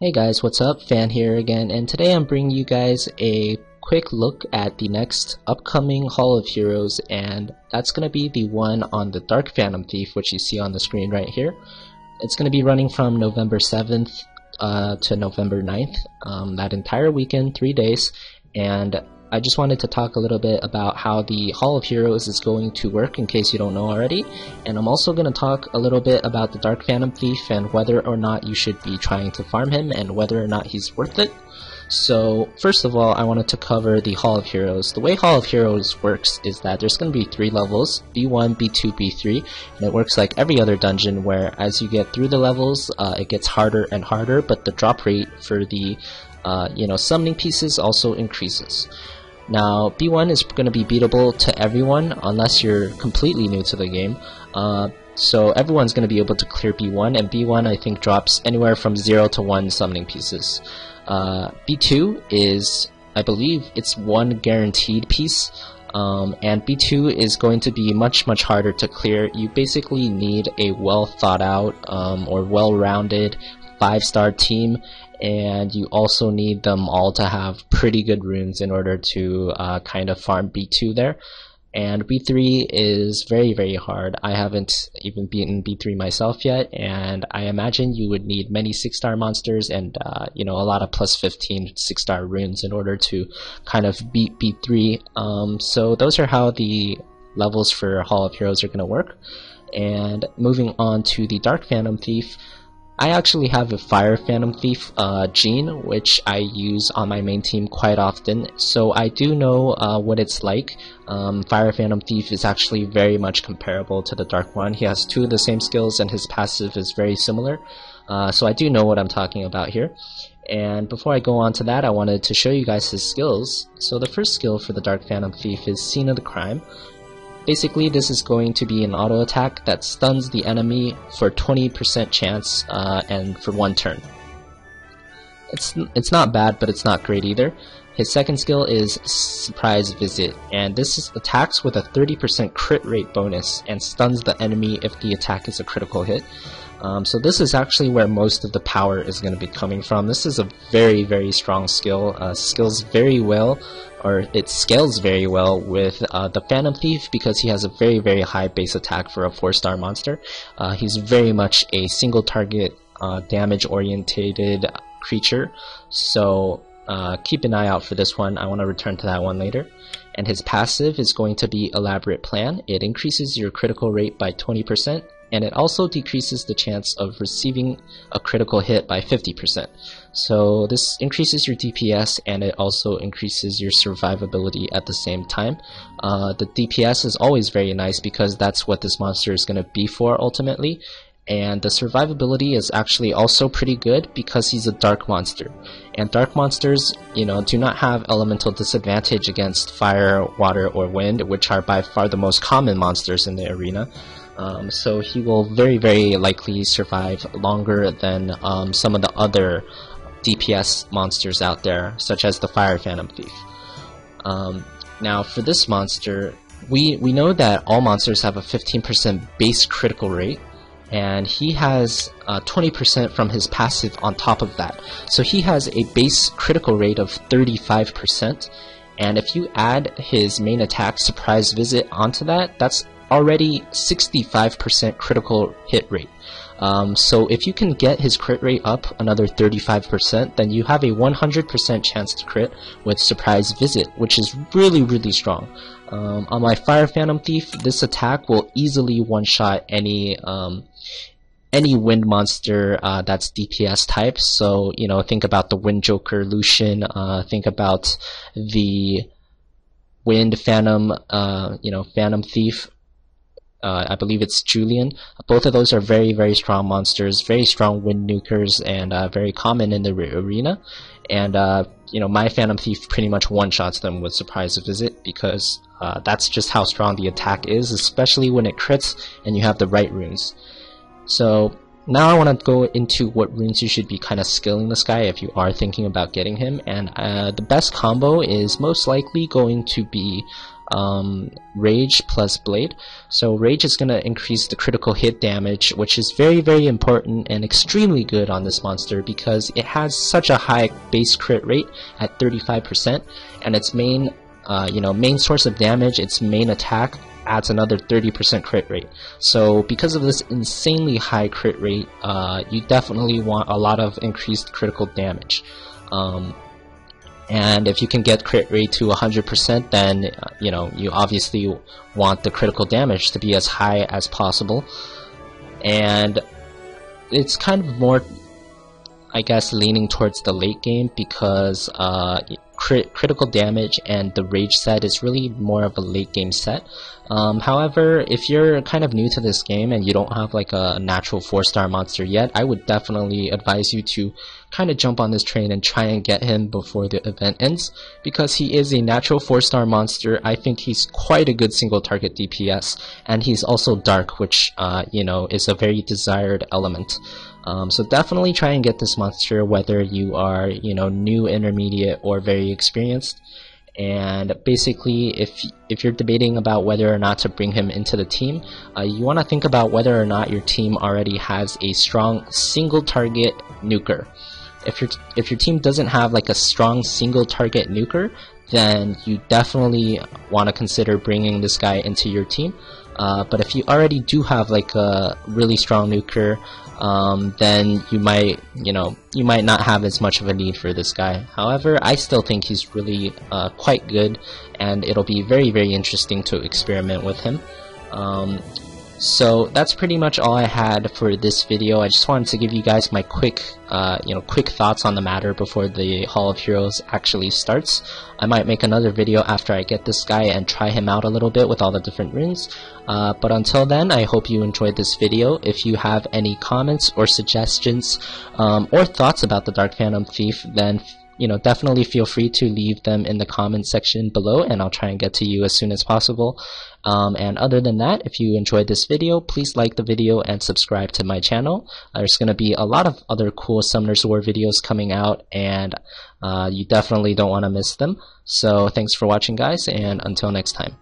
Hey guys, what's up? Fan here again, and today I'm bringing you guys a quick look at the next upcoming Hall of Heroes, and that's going to be the one on the Dark Phantom Thief, which you see on the screen right here. It's going to be running from November 7th to November 9th, that entire weekend, 3 days, and I just wanted to talk a little bit about how the Hall of Heroes is going to work in case you don't know already, and I'm also going to talk a little bit about the Dark Phantom Thief and whether or not you should be trying to farm him and whether or not he's worth it. So first of all, I wanted to cover the Hall of Heroes. The way Hall of Heroes works is that there's going to be 3 levels, B1, B2, B3, and it works like every other dungeon where as you get through the levels, it gets harder and harder, but the drop rate for the summoning pieces also increases. Now, B1 is going to be beatable to everyone unless you're completely new to the game. So everyone's going to be able to clear B1, and B1 I think drops anywhere from 0 to 1 summoning pieces. B2 is, I believe, it's 1 guaranteed piece, and B2 is going to be much harder to clear. You basically need a well thought out or well-rounded 5-star team, and you also need them all to have pretty good runes in order to kind of farm B2 there. And B3 is very hard. I haven't even beaten B3 myself yet, and I imagine you would need many 6-star monsters and a lot of plus 15 6-star runes in order to kind of beat B3. So those are how the levels for Hall of Heroes are going to work. And moving on to the Dark Phantom Thief, I actually have a Fire Phantom Thief gene, which I use on my main team quite often, so I do know what it's like. Fire Phantom Thief is actually very much comparable to the Dark one. He has 2 of the same skills and his passive is very similar, so I do know what I'm talking about here. And before I go on to that, I wanted to show you guys his skills. So the first skill for the Dark Phantom Thief is Scene of the Crime. Basically, this is going to be an auto attack that stuns the enemy for 20% chance and for 1 turn. It's not bad, but it's not great either. His second skill is Surprise Visit, and this attacks with a 30% crit rate bonus and stuns the enemy if the attack is a critical hit. So this is actually where most of the power is going to be coming from. This is a very strong skill. Scales very well with the Phantom Thief because he has a very high base attack for a 4-star monster. He's very much a single target damage orientated creature, so keep an eye out for this one. I want to return to that one later. And his passive is going to be Elaborate Plan. It increases your critical rate by 20%, and it also decreases the chance of receiving a critical hit by 50%. So this increases your DPS, and it also increases your survivability at the same time. The DPS is always very nice because that's what this monster is going to be for ultimately. And the survivability is actually also pretty good because he's a dark monster. And dark monsters, do not have elemental disadvantage against fire, water, or wind, which are by far the most common monsters in the arena. So he will very likely survive longer than some of the other DPS monsters out there, such as the Fire Phantom Thief. Now for this monster, we know that all monsters have a 15% base critical rate, and he has 20% from his passive on top of that. So he has a base critical rate of 35%, and if you add his main attack, Surprise Visit, onto that, that's already 65% critical hit rate. So if you can get his crit rate up another 35%, then you have a 100% chance to crit with Surprise Visit, which is really strong. On my Fire Phantom Thief, this attack will easily one-shot any wind monster that's DPS type. So think about the Wind Joker Lucian, think about the Wind Phantom Phantom Thief. I believe it's Julian. Both of those are very strong monsters, very strong wind nukers, and very common in the arena. And my Phantom Thief pretty much one-shots them with Surprise Visit because that's just how strong the attack is, especially when it crits and you have the right runes. So now I want to go into what runes you should be kind of skilling this guy if you are thinking about getting him. And the best combo is most likely going to be Rage plus Blade. So Rage is going to increase the critical hit damage, which is very, very important and extremely good on this monster because it has such a high base crit rate at 35%, and its main main source of damage, its main attack, adds another 30% crit rate. So because of this insanely high crit rate, you definitely want a lot of increased critical damage. And if you can get crit rate to 100%, then you obviously want the critical damage to be as high as possible. And it's kind of more, I guess, leaning towards the late game because critical damage and the rage set is really more of a late game set. However, if you're kind of new to this game and you don't have like a natural 4-star monster yet, I would definitely advise you to kind of jump on this train and try and get him before the event ends, because he is a natural 4-star monster. I think he's quite a good single target DPS, and he's also dark, which is a very desired element. So definitely try and get this monster whether you are new, intermediate, or very experienced. And basically, if you're debating about whether or not to bring him into the team, you want to think about whether or not your team already has a strong single target nuker. If your team doesn't have like a strong single target nuker, then you definitely want to consider bringing this guy into your team. But if you already do have like a really strong nuker, then you might not have as much of a need for this guy. However, I still think he's really quite good, and it'll be very, very interesting to experiment with him. So that's pretty much all I had for this video. I just wanted to give you guys my quick thoughts on the matter before the Hall of Heroes actually starts. I might make another video after I get this guy and try him out a little bit with all the different runes. But until then, I hope you enjoyed this video. If you have any comments or suggestions or thoughts about the Dark Phantom Thief, then definitely feel free to leave them in the comment section below, and I'll try and get to you as soon as possible. And other than that, if you enjoyed this video, please like the video and subscribe to my channel. There's going to be a lot of other cool Summoners War videos coming out, and you definitely don't want to miss them. So thanks for watching, guys, and until next time.